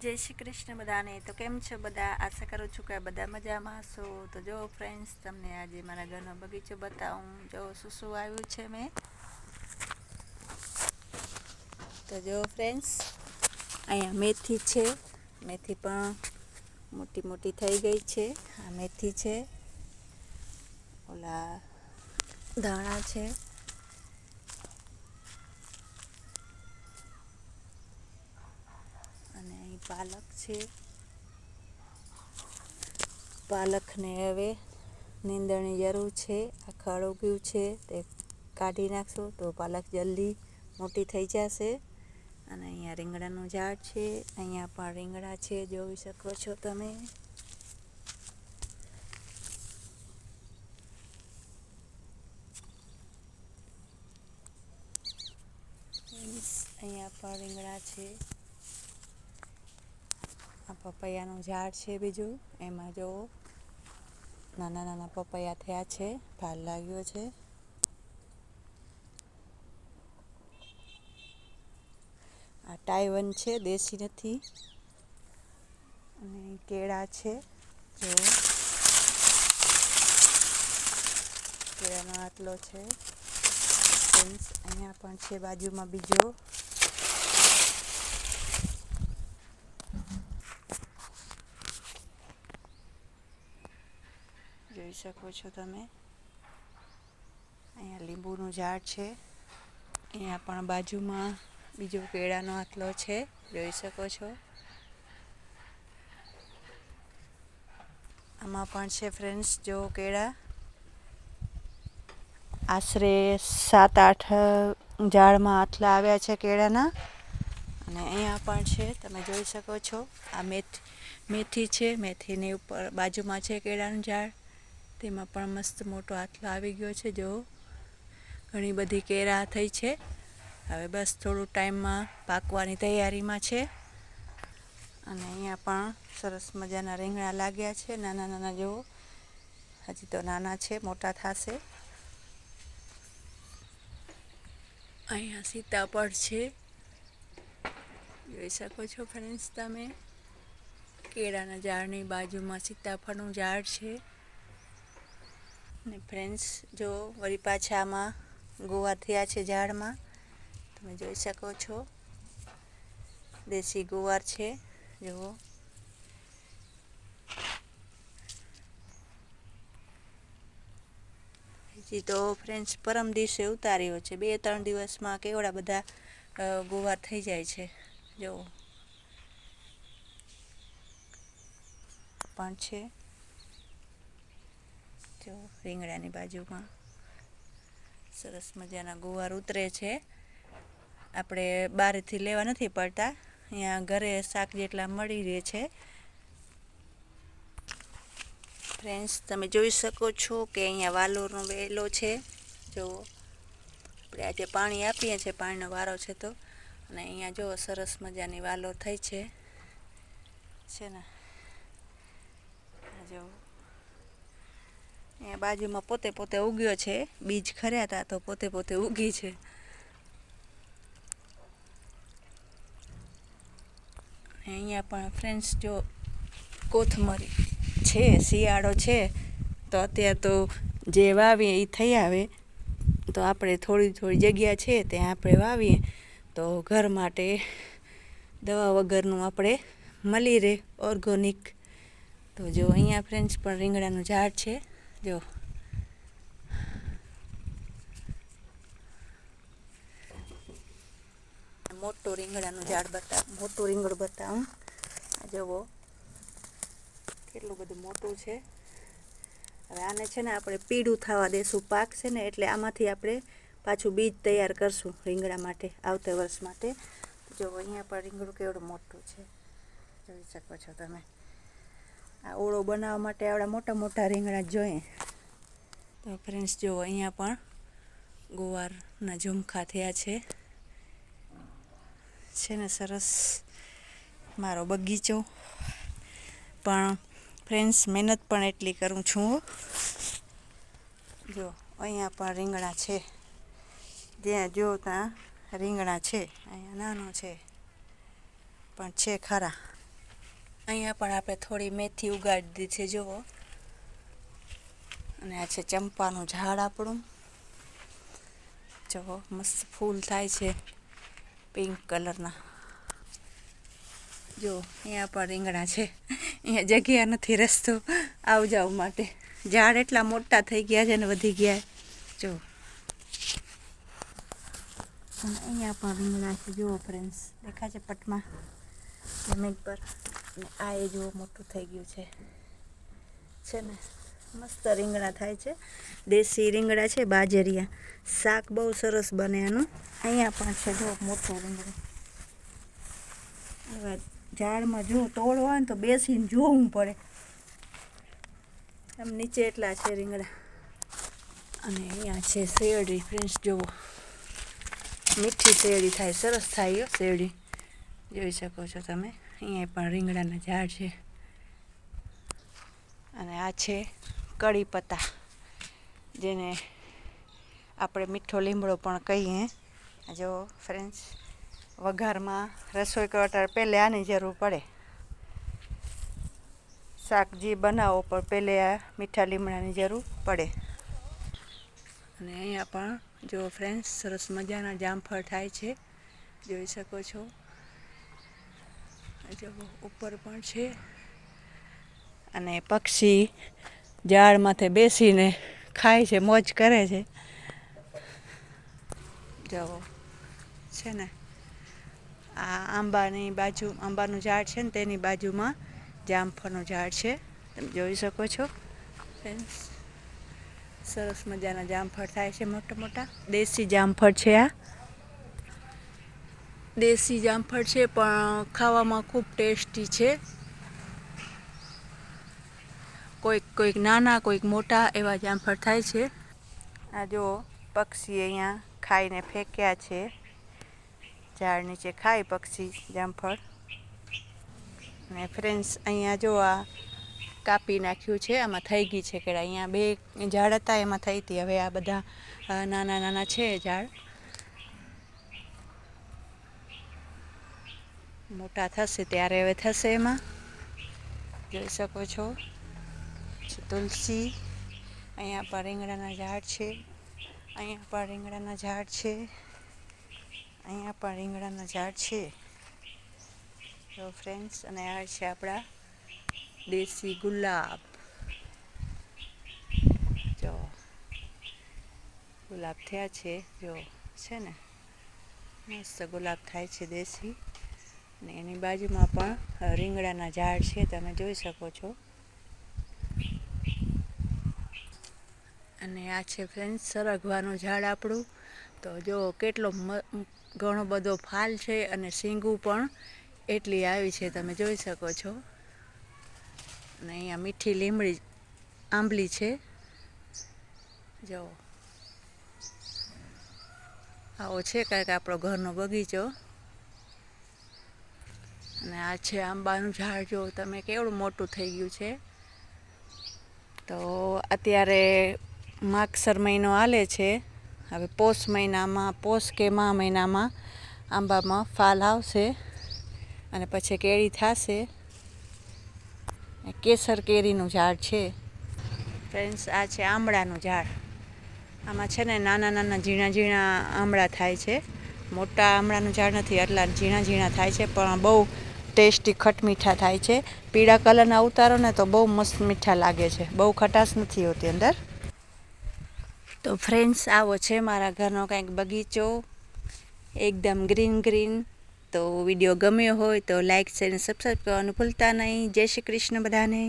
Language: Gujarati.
જય શ્રી કૃષ્ણ બધાને. તો કેમ છો બધા? આશા કરું છું કે બધા મજામાં હશો. તો જો ફ્રેન્ડ્સ, તમને આજે મારા ઘરનો બગીચો બતાવું. જો શું આવ્યું છે મેં. તો જો ફ્રેન્ડ્સ, અહીંયા મેથી છે. મેથી પણ મોટી મોટી થઈ ગઈ છે. આ મેથી છે. ઓલા ધાણા છે. અને અહીં પાલક છે. પાલકને હવે નીંદણની જરૂર છે. આ ખડ ઉગ્યું છે તે કાઢી નાખશું તો પાલક જલ્દી મોટી થઈ જશે. અને અહીંયા રીંગણાનું ઝાડ છે. અહીંયા પણ રીંગણા છે, જોઈ શકો છો તમે. અહીંયા પણ રીંગણા છે. આ પપૈયાનું ઝાડ છે બીજું. એમાં જો નાના નાના પપૈયા થયા છે, ફાલ લાગ્યો છે. આ ટાઈવન છે, દેશી નથી. અને કેળા છે. જો કેળાનો આટલો છે. અહીંયા પણ છે બાજુમાં બીજો. જોઈ શકો છો તમે. અહીંયા લીંબુનું ઝાડ છે. અહીંયા પણ બાજુમાં બીજો કેળાનો આટલો છે, જોઈ શકો છો. આમાં પણ છે ફ્રેન્ડ્સ, જો કેળા આશરે 7-8 ઝાડમાં આટલા આવ્યા છે કેળાના. અને અહીંયા પણ છે, તમે જોઈ શકો છો. આ મેથી છે. મેથીની ઉપર બાજુમાં છે કેળાનું ઝાડ. તેમાં પણ મસ્ત મોટો આટલો આવી ગયો છે. જો ઘણી બધી કેળા થઈ છે. હવે બસ થોડું ટાઈમમાં પાકવાની તૈયારીમાં છે. અને અહીંયા પણ સરસ મજાના રીંગણા લાગ્યા છે, નાના નાના. જો હજી તો નાના છે, મોટા થશે. અહીંયા સીતાફળ છે, જોઈ શકો છો ફ્રેન્ડ્સ તમે. કેળાના ઝાડની બાજુમાં સીતાફળનું ઝાડ છે. ને ફ્રેન્ડ્સ, જો વળી પાછા આમાં ગુવાર થયા છે ઝાડમાં, તમે જોઈ શકો છો. દેશી ગુવાર છે. જુઓ, હજી તો ફ્રેન્ડ્સ પરમ દિવસે ઉતાર્યો છે. 2-3 દિવસમાં કેવડા બધા ગુવાર થઈ જાય છે. જુઓ પણ છે. જો રીંગણાની બાજુમાં સરસ મજાના ગુવાર ઉતરે છે. આપણે બહારથી લેવા નથી પડતા, અહીંયા ઘરે શાક જેટલા મળી રહે છે. ફ્રેન્ડ્સ, તમે જોઈ શકો છો કે અહીંયા વાલોરનો વેલો છે. જો આપણે આજે પાણી આપીએ છીએ, પાણીનો વારો છે તો. અને અહીંયા જો સરસ મજાની વાલોર થઈ છે ને. જો અહીંયા બાજુમાં પોતે ઉગ્યો છે. બીજ ખર્યા હતા તો પોતે ઉગી છે. અહીંયા પણ ફ્રેન્ડ્સ, જો કોથમરી છે. શિયાળો છે તો અત્યારે તો જે વાવીએ એ થઈ આવે. તો આપણે થોડી જગ્યા છે ત્યાં આપણે વાવીએ તો ઘર માટે દવા વગરનું આપણે મળી રહે, ઓર્ગોનિક. તો જો અહીંયા ફ્રેન્ડ્સ પણ રીંગણાનું ઝાડ છે. જો મોટું રીંગણાનું ઝાડ મોટું રીંગણ બતાવું. આ જુઓ કેટલું બધું મોટું છે. હવે આને છે ને આપણે પીળું થવા દેશું. પાક છે ને એટલે આમાંથી આપણે પાછું બીજ તૈયાર કરશું રીંગણા માટે, આવતા વર્ષ માટે. જો અહીંયા પણ રીંગણું કેવડું મોટું છે, જોઈ શકો છો તમે. આ ઓળો બનાવવા માટે આવડા મોટા મોટા રીંગણા જોઈએ. તો ફ્રેન્ડ્સ, જો અહીંયા પણ ગુવારના ઝુમખા થયા છે ને સરસ મારો બગીચો. પણ ફ્રેન્ડ્સ, મહેનત પણ એટલી કરું છું. જો અહીંયા પણ રીંગણા છે. જ્યાં જો ત્યાં રીંગણા છે. અહીંયા નાનો છે પણ છે ખરા. અહીંયા પણ આપણે થોડી મેથી ઉગાડી દીધી છે જુઓ. અને આ છે ચંપાનું ઝાડ આપણું. જુઓ મસ્ત ફૂલ થાય છે પિંક કલરના. જો અહીંયા પણ રીંગણા છે. અહીંયા જગ્યા નથી રસ્તો આવ જાવ માટે. ઝાડ એટલા મોટા થઈ ગયા છે ને વધી ગયા. જો અને અહીંયા પણ રીંગણા છે જુઓ ફ્રેન્ડ્સ, દેખાય છે પટમાં જમીન પર. અને આ એ જુઓ મોટું થઈ ગયું છે ને મસ્ત રીંગણા થાય છે. દેશી રીંગણા છે, બાજરિયા. શાક બહુ સરસ બને આનું. અહીંયા પણ છે જો મોટું રીંગણું. હવે ઝાડમાં જો તોડવા હોય ને તો બેસીને જોવું પડે. આમ નીચે એટલા છે રીંગણા. અને અહીંયા છે શેરડી ફ્રેન્ડ્સ જુઓ. મીઠી શેરડી થાય, સરસ થાય શેરડી, જોઈ શકો છો તમે. અહીંયા પણ રીંગણાના ઝાડ છે. અને આ છે કડી પત્તા, જેને આપણે મીઠો લીમડો પણ કહીએ. જો ફ્રેન્ડ્સ, વઘારમાં રસોઈ કરતા પહેલે આની જરૂર પડે. શાક જે બનાવો પણ પહેલે આ મીઠા લીમડાની જરૂર પડે. અને અહીંયા પણ જો ફ્રેન્ડ્સ સરસ મજાના જામફળ થાય છે, જોઈ શકો છો. જો ઉપર પણ છે. અને પક્ષી ઝાડ માથે બેસીને ખાય છે, મોજ કરે છે. જો છે ને આ આંબાનું ઝાડ છે ને તેની બાજુમાં જામફળનું ઝાડ છે, તમે જોઈ શકો છો ફ્રેન્ડ્સ. સરસ મજાના જામફળ થાય છે, મોટા મોટા દેશી જામફળ છે. આ દેશી જામફળ છે પણ ખાવામાં ખૂબ ટેસ્ટી છે. કોઈક નાના કોઈક મોટા એવા જામફળ થાય છે. આ જો પક્ષી અહીંયા ખાઈને ફેંક્યા છે, ઝાડ નીચે ખાય પક્ષી જામફળ. અને ફ્રેન્ડ્સ અહીંયા જો આ કાપી નાખ્યું છે, આમાં થઈ ગઈ છે કેળા. અહીંયા 2 ઝાડ હતા એમાં થઈ હતી. હવે આ બધા નાના નાના છે ઝાડ, મોટા થશે ત્યારે હવે થશે એમાં, જોઈ શકો છો. તુલસી, અહીંયા પણ રીંગણાના ઝાડ છે. અહીંયા પણ રીંગણાના ઝાડ છે. અહીંયા પણ રીંગણાના ઝાડ છે જો ફ્રેન્ડ્સ. અને આ છે આપણા દેશી ગુલાબ. જો ગુલાબ થયા છે, જો છે ને મસ્ત ગુલાબ થાય છે દેશી. અને એની બાજુમાં પણ રીંગણાના ઝાડ છે, તમે જોઈ શકો છો. અને આ છે ફ્રેન્ડ્સ સરગવાનું ઝાડ આપણું. તો જો કેટલો ઘણો બધો ફાલ છે અને શીંગું પણ એટલી આવી છે, તમે જોઈ શકો છો. અને અહીંયા મીઠી લીમડી આંબલી છે. જો આવો છે કાંઈક આપણો ઘરનો બગીચો. અને આ છે આંબાનું ઝાડ, જો તમે કેવડું મોટું થઈ ગયું છે. તો અત્યારે માગસર મહિનો હાલે છે. હવે પોષ મહિનામાં, પોષ કે મા મહિનામાં આંબામાં ફાલ આવશે અને પછી કેરી થશે. કેસર કેરીનું ઝાડ છે ફ્રેન્ડ્સ. આ છે આમળાનું ઝાડ. આમાં છે ને નાના નાના ઝીણા ઝીણા આમળા થાય છે. મોટા આમળાનું ઝાડ નથી, એટલા ઝીણા ઝીણા થાય છે, પણ બહુ ટેસ્ટી ખટમીઠા થાય છે. પીળા કલરના ઉતારો ને તો બહુ મસ્ત મીઠા લાગે છે, બહુ ખટાશ નથી હોતી અંદર. તો ફ્રેન્ડ્સ આવો છે મારા ઘરનો કંઈક બગીચો, એકદમ ગ્રીન ગ્રીન. તો વિડીયો ગમ્યો હોય તો લાઈક, શેર અને સબસ્ક્રાઈબ કરવાનું ભૂલતા નહીં. જય શ્રી કૃષ્ણ બધાને.